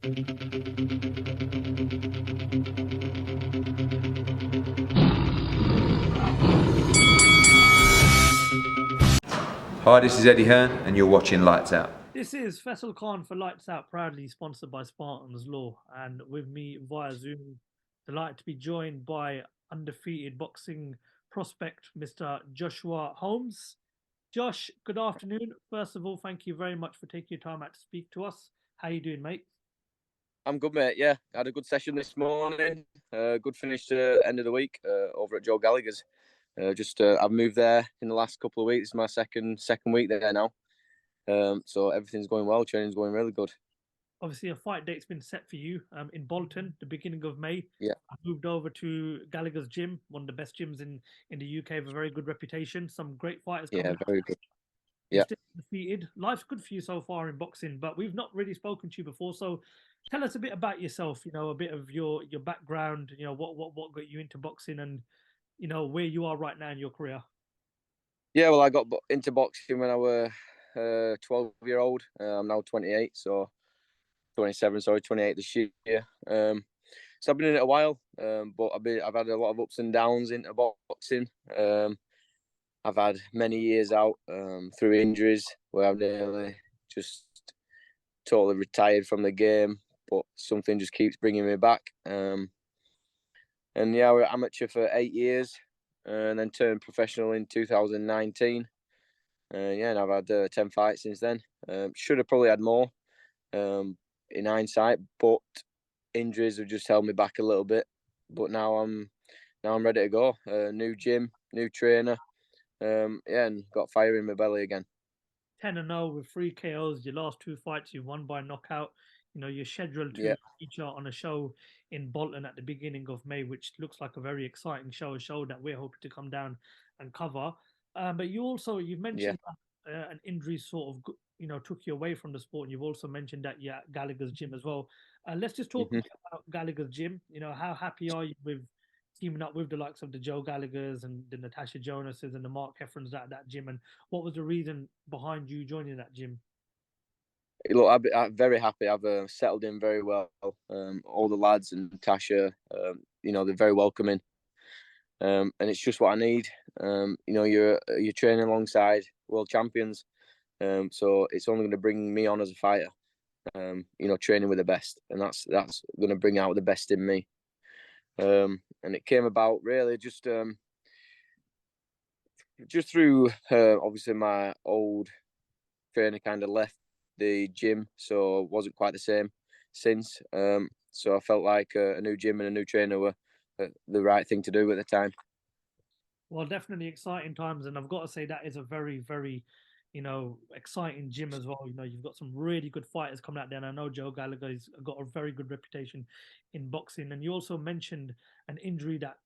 Hi, this is Eddie Hearn, and you're watching Lights Out. This is Faisal Khan for Lights Out, proudly sponsored by Spartans Law. And with me via Zoom, delighted to be joined by undefeated boxing prospect, Mr. Joshua Holmes. Josh, good afternoon. First of all, thank you very much for taking your time out to speak to us. How you doing, mate? I'm good, mate. Yeah, I had a good session this morning. Good finish to end of the week over at Joe Gallagher's. I've moved there in the last couple of weeks. It's my second week there now. So everything's going well. Training's going really good. Obviously, a fight date's been set for you in Bolton, the beginning of May. Yeah. I moved over to Gallagher's gym, one of the best gyms in the UK, with a very good reputation. Some great fighters coming. Yeah, very good. You're Yeah. still defeated. Life's good for you so far in boxing, but we've not really spoken to you before. So tell us a bit about yourself, a bit of your background, what got you into boxing and where you are right now in your career. Yeah, well, I got into boxing when I was 12-year-old. I'm now 28, so 27, sorry, 28 this year. So I've been in it a while, but I've had a lot of ups and downs into boxing. I've had many years out through injuries where I've nearly just totally retired from the game, but something just keeps bringing me back. And yeah, I was amateur for 8 years and then turned professional in 2019. And I've had 10 fights since then. Should have probably had more in hindsight, but injuries have just held me back a little bit. But now I'm ready to go. New gym, new trainer. And got fire in my belly again. 10-0 with 3 KOs. Your last 2 fights you won by knockout. You're scheduled to feature on a show in Bolton at the beginning of May, which looks like a very exciting show, a show that we're hoping to come down and cover. But you've mentioned that, an injury sort of took you away from the sport. And you've also mentioned that you're at Gallagher's gym as well. Let's just talk a bit about Gallagher's gym. How happy are you with teaming up with the likes of the Joe Gallagher's and the Natasha Jonases and the Mark Heffrons at that gym? And what was the reason behind you joining that gym? Look, I'm very happy. I've settled in very well. All the lads and Natasha, they're very welcoming. And it's just what I need. You're training alongside world champions. So it's only going to bring me on as a fighter. Training with the best, and that's going to bring out the best in me. And it came about really just through obviously my old trainer kind of left the gym, so it wasn't quite the same since. So I felt like a new gym and a new trainer were the right thing to do at the time. Well, definitely exciting times, and I've got to say that is a very, very, exciting gym as well. You've got some really good fighters coming out there, and I know Joe Gallagher's got a very good reputation in boxing. And you also mentioned an injury that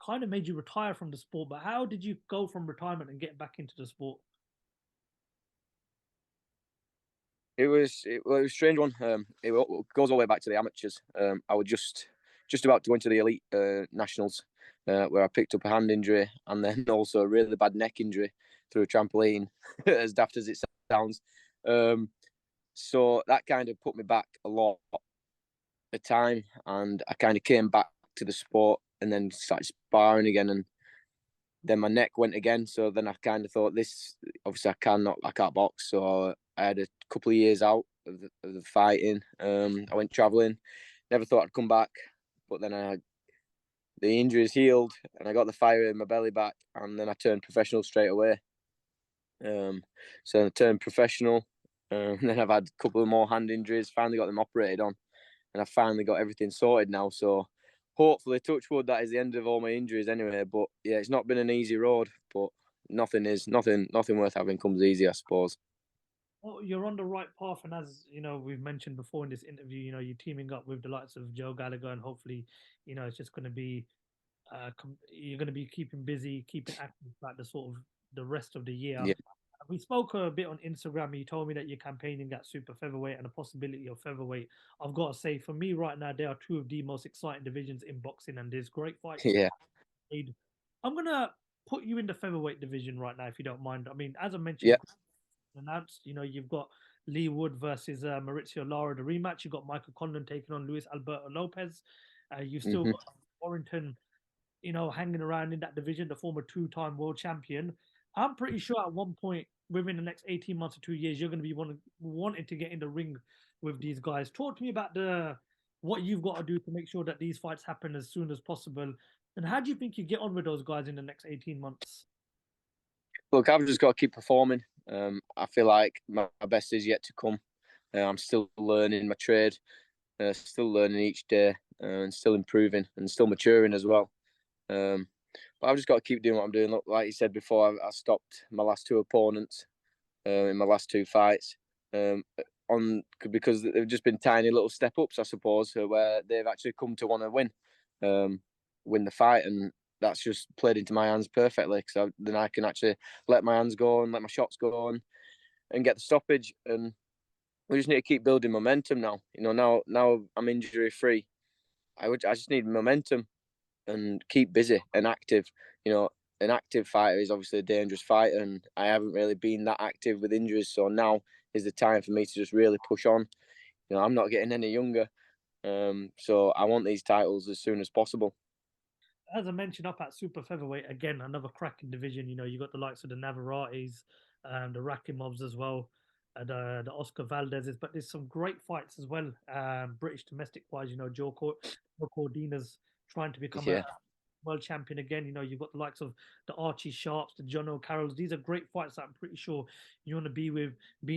kind of made you retire from the sport, but how did you go from retirement and get back into the sport? It was a strange one. It goes all the way back to the amateurs. I was just about to go into the elite nationals, where I picked up a hand injury and then also a really bad neck injury through a trampoline, as daft as it sounds. So that kind of put me back a lot at the time, and I kind of came back to the sport and then started sparring again, and then my neck went again. So then I kind of thought, this obviously I can't box. So I had a couple of years out of the fighting. I went traveling. Never thought I'd come back, but then the injuries healed and I got the fire in my belly back, and then I turned professional straight away. So I turned professional, and then I've had a couple of more hand injuries. Finally got them operated on, and I finally got everything sorted now. So hopefully, touch wood, that is the end of all my injuries anyway. But yeah, it's not been an easy road, but nothing worth having comes easy, I suppose. Well, you're on the right path, and as we've mentioned before in this interview, you're teaming up with the likes of Joe Gallagher, and hopefully, it's just going to be, you're going to be keeping busy, keeping active like the rest of the year. Yeah. We spoke a bit on Instagram. You told me that you're campaigning at super featherweight and a possibility of featherweight. I've got to say, for me right now, there are two of the most exciting divisions in boxing, and there's great fights. Yeah. I'm gonna put you in the featherweight division right now, if you don't mind. I mean, as I mentioned, Yeah. announced, you've got Lee Wood versus Maurizio Lara, the rematch. You got Michael Conlan taking on Luis Alberto Lopez. You've still got Warrington, hanging around in that division, the former two-time world champion. I'm pretty sure at one point within the next 18 months or 2 years, you're going to be wanting to get in the ring with these guys. Talk to me about what you've got to do to make sure that these fights happen as soon as possible. And how do you think you get on with those guys in the next 18 months? Look, I've just got to keep performing. I feel like my best is yet to come. I'm still learning my trade, still learning each day, and still improving and still maturing as well. But I've just got to keep doing what I'm doing. Look, like you said before, I stopped my last two opponents in my last two fights because they've just been tiny little step ups, I suppose, where they've actually come to want to win the fight, and that's just played into my hands perfectly. Because then I can actually let my hands go and let my shots go on and get the stoppage. And we just need to keep building momentum now. Now I'm injury free. I just need momentum and keep busy and active. An active fighter is obviously a dangerous fighter, and I haven't really been that active with injuries. So now is the time for me to just really push on. I'm not getting any younger, so I want these titles as soon as possible. As I mentioned, up at super featherweight, again, another cracking division. You got the likes of the Navaratis, the Rakimovs as well, and the Oscar Valdezes. But there's some great fights as well. British domestic wise, Joe Cordina's trying to become a world champion again. You've got the likes of the Archie Sharps, the John O'Carrolls. These are great fights that I'm pretty sure you want to be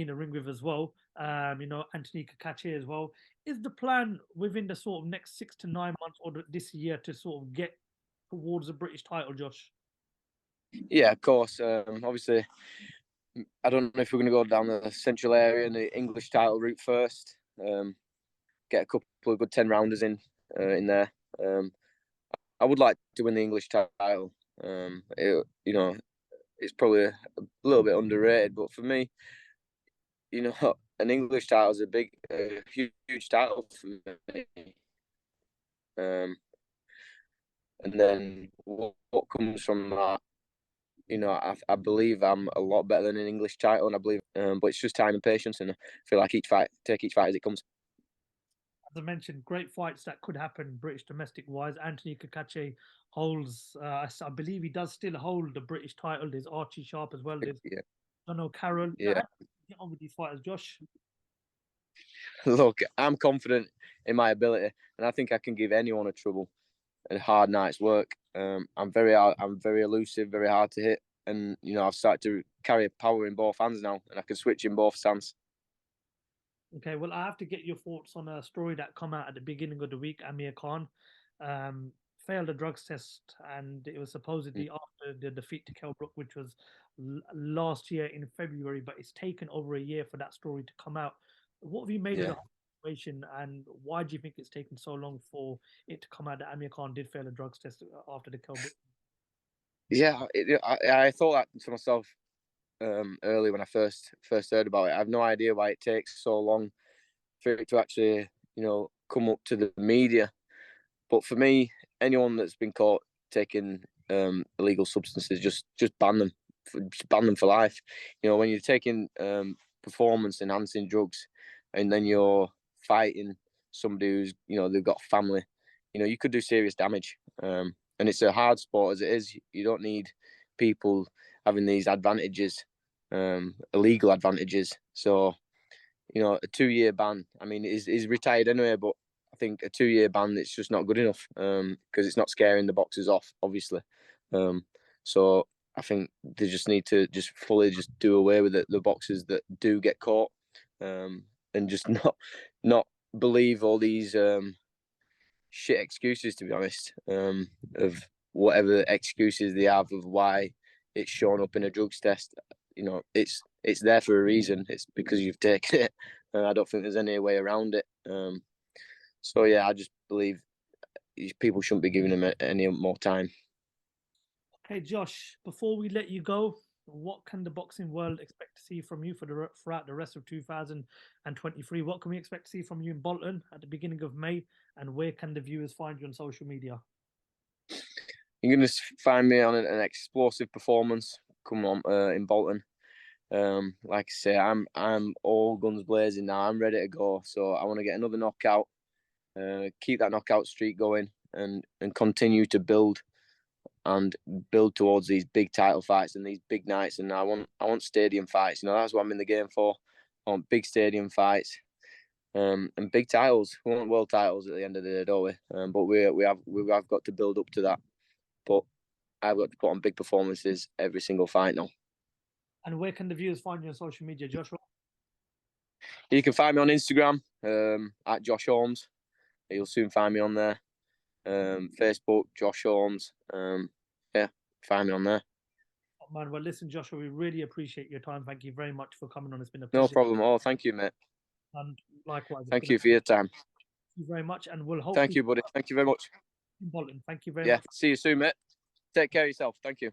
in the ring with as well. Anthony Kakache as well. Is the plan within the sort of next 6 to 9 months or this year to sort of get towards a British title, Josh? Yeah, of course. Obviously, I don't know if we're going to go down the central area and the English title route first. Get a couple of good 10-rounders in there. I would like to win the English title. It's probably a little bit underrated, but for me, an English title is a huge title for me. And then what comes from that, I believe I'm a lot better than an English title, and I believe, but it's just time and patience, and I feel like take each fight as it comes. As I mentioned, great fights that could happen British domestic wise. Anthony Kakache holds, I believe he does still hold the British title. There's Archie Sharp as well. There's John O'Carroll. Yeah. Get on with these fighters, Josh. Look, I'm confident in my ability, and I think I can give anyone a trouble and a hard night's work. I'm very elusive, very hard to hit, and I've started to carry power in both hands now, and I can switch in both stands. Okay, well, I have to get your thoughts on a story that come out at the beginning of the week. Amir Khan failed a drugs test, and it was supposedly after the defeat to Kell Brook, which was last year in February. But it's taken over a year for that story to come out. What have you made of the situation, and why do you think it's taken so long for it to come out that Amir Khan did fail a drugs test after the Kell Brook? Yeah, I thought that to myself early when I first heard about it. I have no idea why it takes so long for it to actually, come up to the media. But for me, anyone that's been caught taking illegal substances, just ban them, ban them for life. When you're taking performance enhancing drugs, and then you're fighting somebody who's, they've got family, you could do serious damage. And it's a hard sport as it is. You don't need people having these advantages, illegal advantages. So, a 2-year ban. I mean, he's retired anyway, but I think a 2-year ban, it's just not good enough because it's not scaring the boxers off, obviously. So I think they just need to just fully just do away with the boxers that do get caught, and just not believe all these shit excuses, to be honest, of whatever excuses they have of why it's shown up in a drugs test. It's there for a reason. It's because you've taken it. I don't think there's any way around it. So yeah, I just believe people shouldn't be giving them any more time. Okay, Josh, before we let you go, what can the boxing world expect to see from you throughout the rest of 2023? What can we expect to see from you in Bolton at the beginning of May? And where can the viewers find you on social media? You're going to find me on an explosive performance come on in Bolton. Like I say, I'm all guns blazing now. I'm ready to go. So I want to get another knockout, keep that knockout streak going, and continue to build towards these big title fights and these big nights. And I want stadium fights. That's what I'm in the game for. I want big stadium fights, and big titles. We want world titles at the end of the day, don't we? But we have got to build up to that. But I've got to put on big performances every single fight now. And where can the viewers find you on social media, Joshua? You can find me on Instagram at Josh Holmes. You'll soon find me on there. Facebook, Josh Holmes. Yeah, find me on there. Oh, man, well, listen, Joshua, we really appreciate your time. Thank you very much for coming on. It's been a pleasure. No problem at all. Thank you, mate. And likewise. Thank you for your time. Thank you very much. And we'll hope. Thank you, buddy. Thank you very much. Bolton. Thank you very Yeah, much. see you soon, mate. Take care of yourself. Thank you.